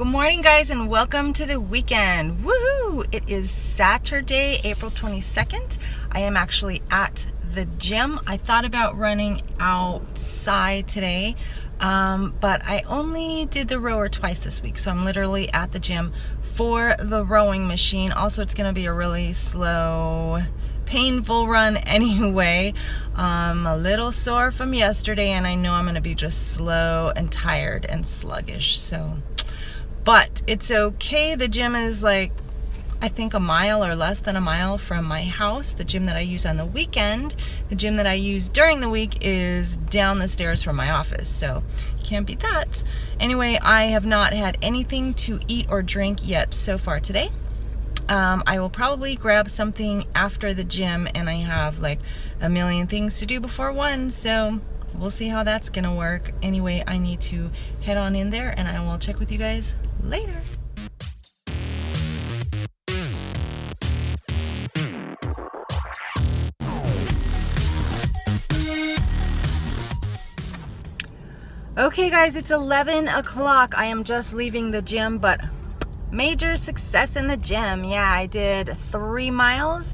Good morning, guys, and welcome to the weekend. Woohoo! It is Saturday, April 22nd. I am actually at the gym. I thought about running outside today, but I only did the rower twice this week, so I'm literally at the gym for the rowing machine. Also, it's going to be a really slow, painful run anyway. A little sore from yesterday, and I know I'm going to be just slow and tired and sluggish, but it's okay. The gym is like, I think a mile or less than a mile from my house. The gym that I use on the weekend, the gym that I use during the week is down the stairs from my office, so can't beat that. Anyway, I have not had anything to eat or drink yet so far today. I will probably grab something after the gym, and I have like a million things to do before 1, so we'll see how that's gonna work. Anyway, I need to head on in there, and I will check with you guys later. Okay, guys, it's 11 o'clock. I am just leaving the gym, but major success in the gym. Yeah, I did 3 miles.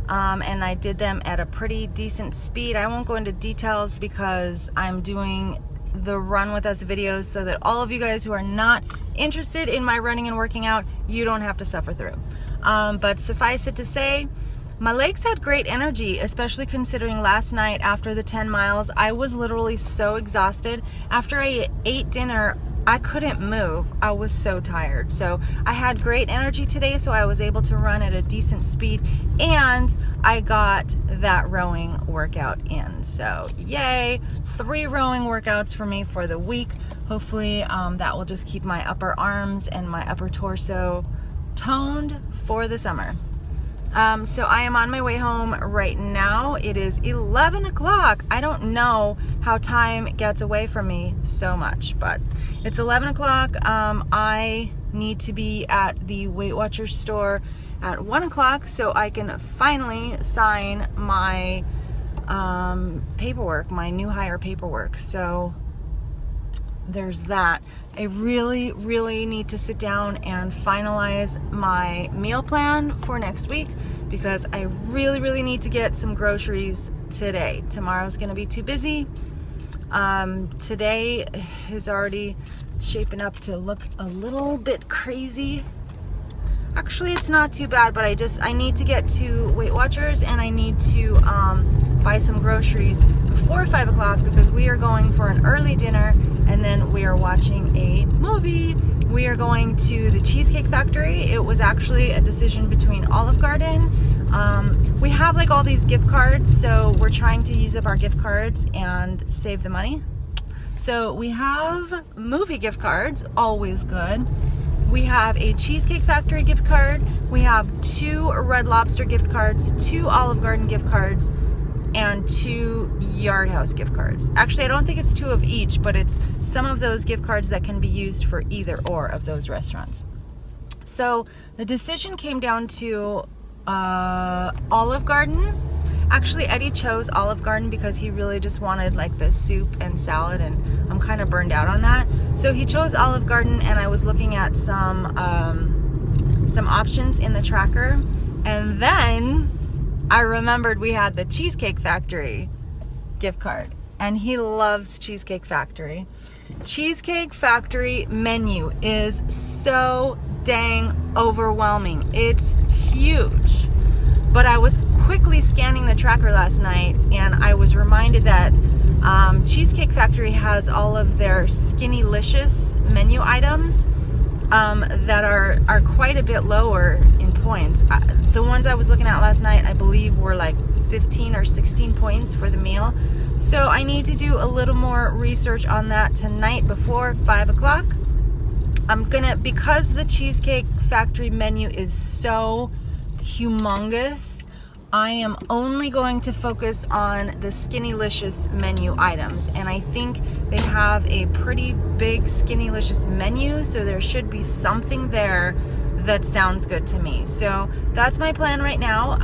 And I did them at a pretty decent speed. I won't go into details because I'm doing the run with us videos so that all of you guys who are not interested in my running and working out, you don't have to suffer through. But suffice it to say, my legs had great energy, especially considering last night after the 10 miles, I was literally so exhausted. After I ate dinner, I couldn't move. I was so tired. So I had great energy today, so I was able to run at a decent speed, and I got that rowing workout in. So yay, 3 rowing workouts for me for the week. Hopefully that will just keep my upper arms and my upper torso toned for the summer. So I am on my way home right now. It is 11 o'clock. I don't know how time gets away from me so much, but it's 11 o'clock. I need to be at the Weight Watchers store at 1 o'clock so I can finally sign my paperwork, my new hire paperwork. So there's that. I really need to sit down and finalize my meal plan for next week because I really need to get some groceries today. Tomorrow's gonna be too busy. Today is already shaping up to look a little bit crazy. Actually, it's not too bad, but I need to get to Weight Watchers, and I need to buy some groceries before 5 o'clock because we are going for an early dinner, and then we are watching a movie. We are going to the Cheesecake Factory. It was actually a decision between Olive Garden. We have like all these gift cards, so we're trying to use up our gift cards and save the money. So we have movie gift cards, always good. We have a Cheesecake Factory gift card. We have 2 Red Lobster gift cards, 2 Olive Garden gift cards, and 2 Yard House gift cards. Actually, I don't think it's 2 of each, but it's some of those gift cards that can be used for either or of those restaurants. So the decision came down to Olive Garden. Actually, Eddie chose Olive Garden because he really just wanted like the soup and salad, and I'm kind of burned out on that. So he chose Olive Garden, and I was looking at some options in the tracker, and then I remembered we had the Cheesecake Factory gift card, and he loves Cheesecake Factory. Cheesecake Factory menu is so dang overwhelming. It's huge. But I was quickly scanning the tracker last night, and I was reminded that Cheesecake Factory has all of their Skinnylicious menu items that are quite a bit lower in points. The ones I was looking at last night, I believe, were like 15 or 16 points for the meal. So I need to do a little more research on that tonight before 5 o'clock. Because the Cheesecake Factory menu is so humongous, I am only going to focus on the Skinnylicious menu items, and I think they have a pretty big Skinnylicious menu, so there should be something there that sounds good to me. So that's my plan right now.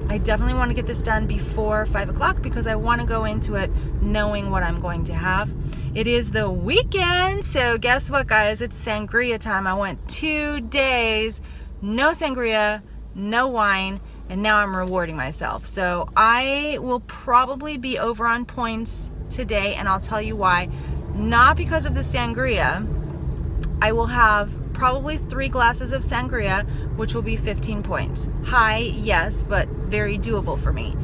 I definitely want to get this done before 5 o'clock because I want to go into it knowing what I'm going to have. It is the weekend, so guess what, guys? It's sangria time. I went 2 days, no sangria, no wine, and now I'm rewarding myself. So I will probably be over on points today, and I'll tell you why. Not because of the sangria. I will have probably 3 glasses of sangria, which will be 15 points. High, yes, but very doable for me.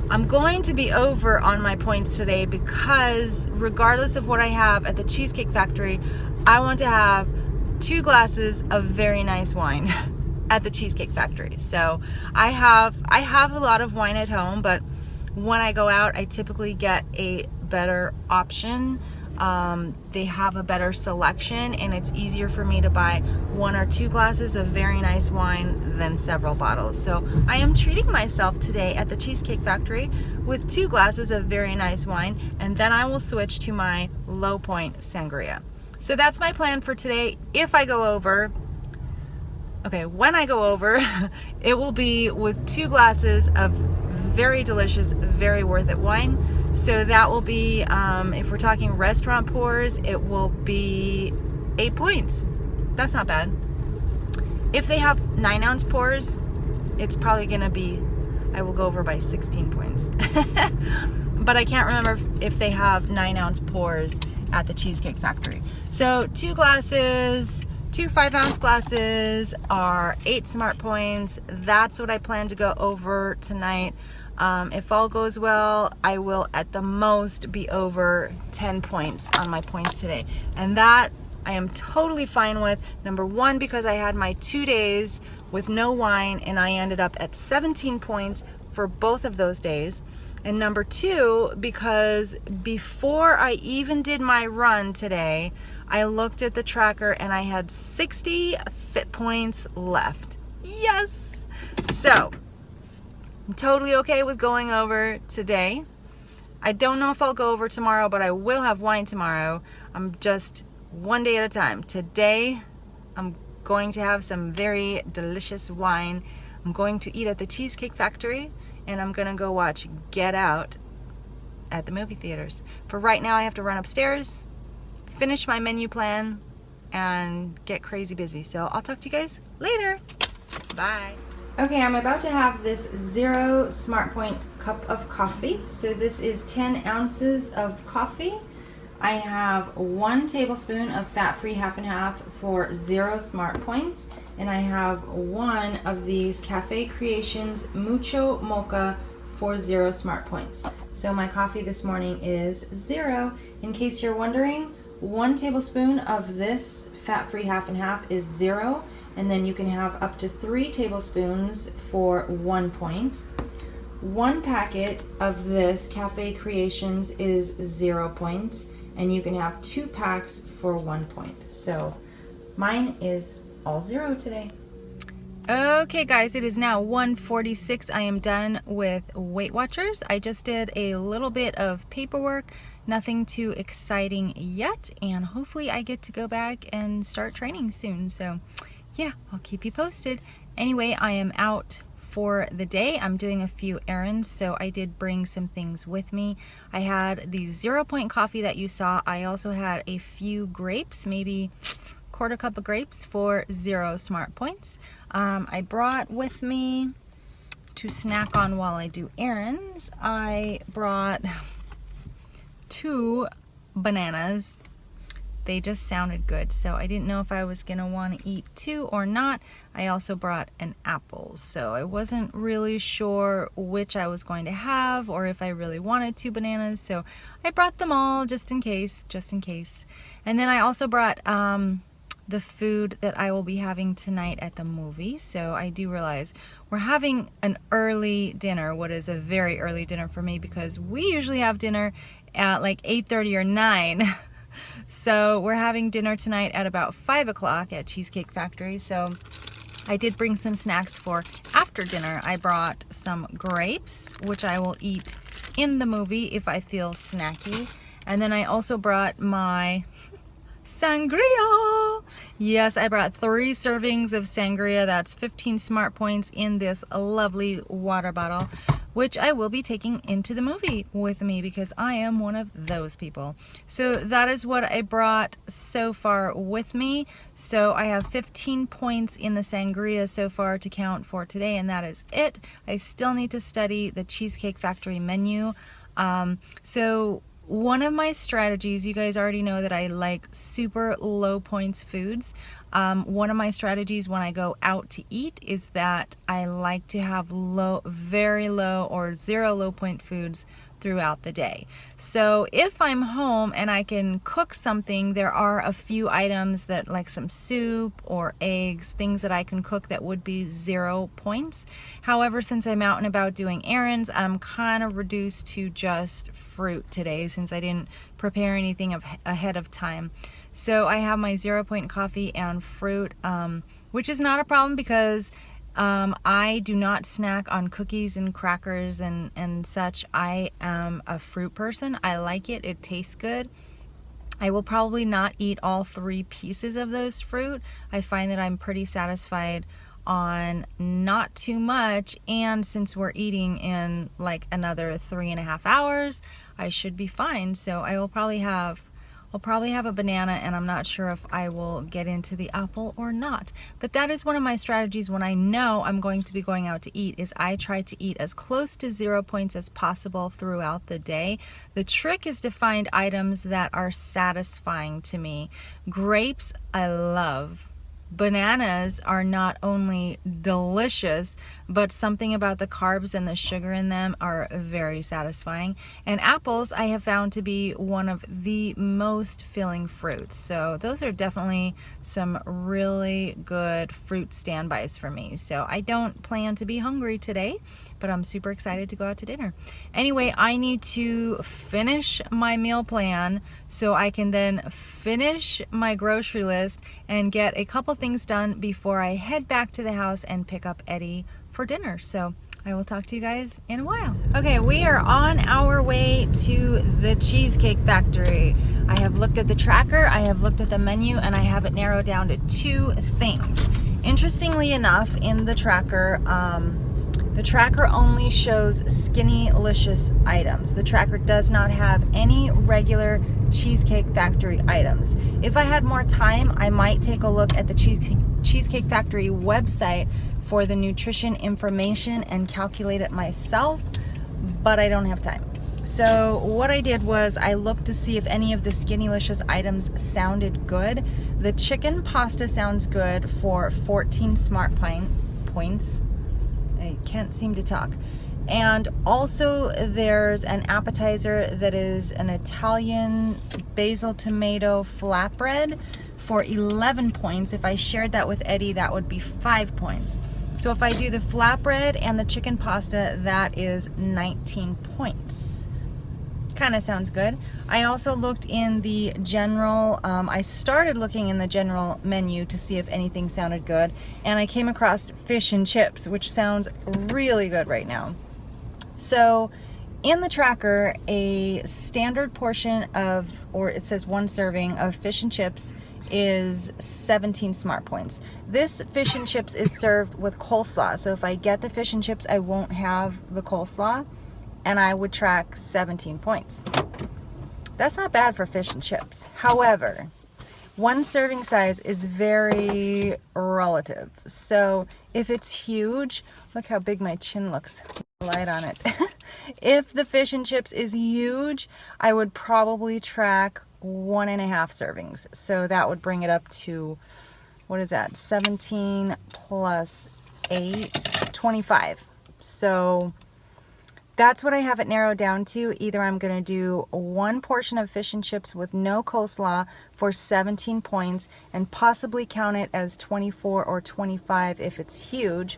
I'm going to be over on my points today because regardless of what I have at the Cheesecake Factory, I want to have 2 glasses of very nice wine at the Cheesecake Factory. So I have a lot of wine at home, but when I go out, I typically get a better option. They have a better selection, and it's easier for me to buy 1 or 2 glasses of very nice wine than several bottles. So I am treating myself today at the Cheesecake Factory with 2 glasses of very nice wine, and then I will switch to my low point sangria. So that's my plan for today. If I go over, okay, when I go over, it will be with 2 glasses of very delicious, very worth it wine. So that will be, if we're talking restaurant pours, it will be 8 points. That's not bad. If they have 9-ounce pours, it's probably gonna be, I will go over by 16 points. But I can't remember if they have 9-ounce pours at the Cheesecake Factory. So 2 glasses, 2 5-ounce glasses are 8 smart points. That's what I plan to go over tonight. If all goes well, I will at the most be over 10 points on my points today. And that I am totally fine with. Number 1, because I had my 2 days with no wine and I ended up at 17 points for both of those days. And number 2, because before I even did my run today, I looked at the tracker and I had 60 fit points left. Yes! So, I'm totally okay with going over today. I don't know if I'll go over tomorrow, but I will have wine tomorrow. I'm just one day at a time. Today, I'm going to have some very delicious wine. I'm going to eat at the Cheesecake Factory, and I'm gonna go watch Get Out at the movie theaters. For right now, I have to run upstairs, finish my menu plan, and get crazy busy. So I'll talk to you guys later. Bye. Okay, I'm about to have this 0 Smart Point cup of coffee. So this is 10 ounces of coffee. I have 1 tablespoon of fat-free half and half for 0 Smart Points. And I have 1 of these Cafe Creations Mucho Mocha for 0 Smart Points. So my coffee this morning is 0. In case you're wondering, 1 tablespoon of this fat-free half and half is 0. And then you can have up to 3 tablespoons for 1 point. 1 packet of this Cafe Creations is 0 points, and you can have 2 packs for 1 point. So mine is all 0 today. Okay guys, it is now 1:46. I am done with Weight Watchers. I just did a little bit of paperwork, nothing too exciting yet, and hopefully I get to go back and start training soon. So yeah, I'll keep you posted. Anyway, I am out for the day. I'm doing a few errands, so I did bring some things with me. I had the 0 point coffee that you saw. I also had a few grapes, maybe 1/4 cup of grapes for 0 Smart Points. I brought with me to snack on while I do errands. I brought 2 bananas. They just sounded good, so I didn't know if I was gonna want to eat 2 or not. I also brought an apple, so I wasn't really sure which I was going to have or if I really wanted 2 bananas, so I brought them all just in case. And then I also brought the food that I will be having tonight at the movie. So I do realize we're having an early dinner, what is a very early dinner for me, because we usually have dinner at like 8:30 or 9. So we're having dinner tonight at about 5 o'clock at Cheesecake Factory. So I did bring some snacks for after dinner. I brought some grapes, which I will eat in the movie if I feel snacky. And then I also brought my sangria. Yes, I brought 3 servings of sangria. That's 15 smart points in this lovely water bottle, which I will be taking into the movie with me because I am one of those people. So that is what I brought so far with me. So I have 15 points in the sangria so far to count for today, and that is it. I still need to study the Cheesecake Factory menu. So one of my strategies, you guys already know that I like super low points foods. One of my strategies when I go out to eat is that I like to have low, very low or 0 low point foods throughout the day. So if I'm home and I can cook something, there are a few items that, like some soup or eggs, things that I can cook that would be 0 points. However, since I'm out and about doing errands, I'm kind of reduced to just fruit today since I didn't prepare anything ahead of time. So I have my 0 point coffee and fruit, which is not a problem because I do not snack on cookies and crackers and such. I am a fruit person. I like it. It tastes good. I will probably not eat all 3 pieces of those fruit. I find that I'm pretty satisfied on not too much, and since we're eating in like another 3.5 hours, I should be fine. So I'll probably have a banana, and I'm not sure if I will get into the apple or not. But that is one of my strategies when I know I'm going to be going out to eat, is I try to eat as close to 0 points as possible throughout the day. The trick is to find items that are satisfying to me. Grapes, I love. Bananas are not only delicious, but something about the carbs and the sugar in them are very satisfying. And apples I have found to be one of the most filling fruits. So those are definitely some really good fruit standbys for me. So I don't plan to be hungry today, but I'm super excited to go out to dinner. Anyway, I need to finish my meal plan so I can then finish my grocery list and get a couple things done before I head back to the house and pick up Eddie for dinner. So I will talk to you guys in a while. Okay, we are on our way to the Cheesecake Factory. I have looked at the tracker, I have looked at the menu, and I have it narrowed down to 2 things. Interestingly enough, in the tracker only shows Skinnylicious items. The tracker does not have any regular Cheesecake Factory items. If I had more time, I might take a look at the Cheesecake Factory website for the nutrition information and calculate it myself, but I don't have time. So what I did was I looked to see if any of the Skinnylicious items sounded good. The chicken pasta sounds good for 14 smart points. I can't seem to talk. And also there's an appetizer that is an Italian basil tomato flatbread for 11 points. If I shared that with Eddie, that would be 5 points. So if I do the flatbread and the chicken pasta, that is 19 points. Kind of sounds good. I also looked in the general, I started looking in the general menu to see if anything sounded good, and I came across fish and chips, which sounds really good right now. So in the tracker, a standard portion of, or it says 1 serving of fish and chips is 17 smart points. This fish and chips is served with coleslaw. So if I get the fish and chips, I won't have the coleslaw, and I would track 17 points. That's not bad for fish and chips. However, 1 serving size is very relative. So if it's huge, look how big my chin looks, light on it. If the fish and chips is huge, I would probably track 1.5 servings. So that would bring it up to, what is that? 17 plus 8, 25. So that's what I have it narrowed down to. Either I'm going to do 1 portion of fish and chips with no coleslaw for 17 points and possibly count it as 24 or 25 if it's huge,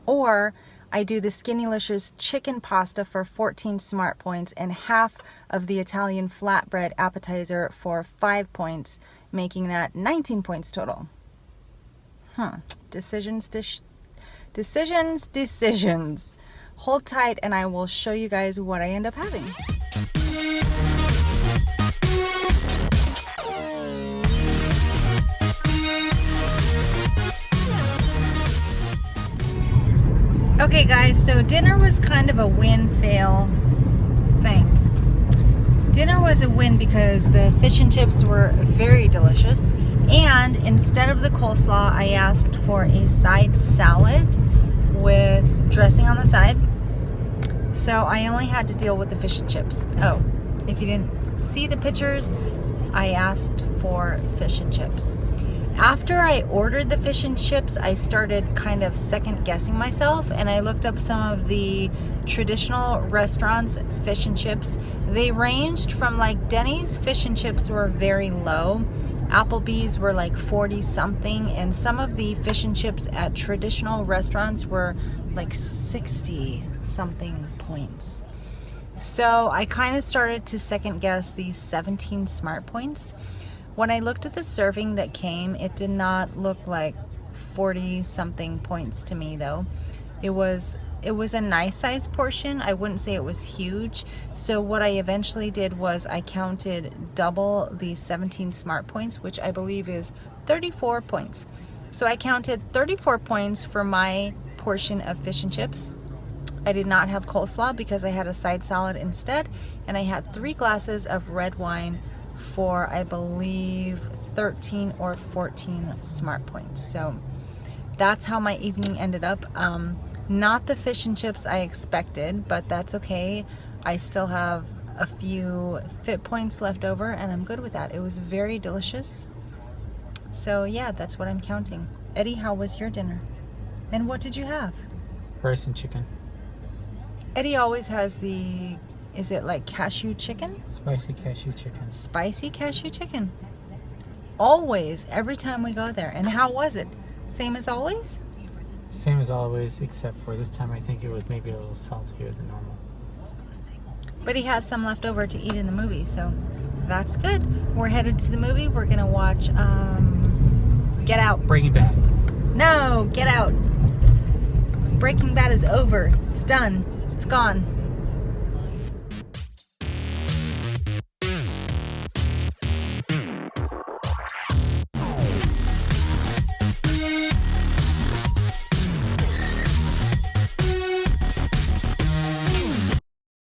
or I do the Skinnylicious chicken pasta for 14 smart points and half of the Italian flatbread appetizer for 5 points, making that 19 points total. Decisions. Hold tight and I will show you guys what I end up having. Okay guys, so dinner was kind of a win-fail thing. Dinner was a win because the fish and chips were very delicious, and instead of the coleslaw, I asked for a side salad with dressing on the side. So I only had to deal with the fish and chips. Oh, if you didn't see the pictures, I asked for fish and chips. After I ordered the fish and chips, I started kind of second guessing myself, and I looked up some of the traditional restaurants fish and chips. They ranged from, like, Denny's fish and chips were very low. Applebee's were like 40 something, and some of the fish and chips at traditional restaurants were like 60 something points. So I kind of started to second guess these 17 smart points. When I looked at the serving that came, it did not look like 40 something points to me though. It was a nice size portion. I wouldn't say it was huge. So what I eventually did was I counted double the 17 smart points, which I believe is 34 points. So I counted 34 points for my portion of fish and chips. I did not have coleslaw because I had a side salad instead, and I had 3 glasses of red wine for, I believe, 13 or 14 smart points. So that's how my evening ended up. Not the fish and chips I expected, but that's okay. I still have a few fit points left over, and I'm good with that. It was very delicious. So yeah, that's what I'm counting. Eddie, how was your dinner? And what did you have? Rice and chicken. Eddie always has the, is it like cashew chicken? Spicy cashew chicken. Spicy cashew chicken. Always, every time we go there. And how was it? Same as always? Same as always, except for this time I think it was maybe a little saltier than normal. But he has some left over to eat in the movie, so that's good. We're headed to the movie. We're gonna watch Get Out. Breaking Bad. No, Get Out. Breaking Bad is over. It's done. It's gone.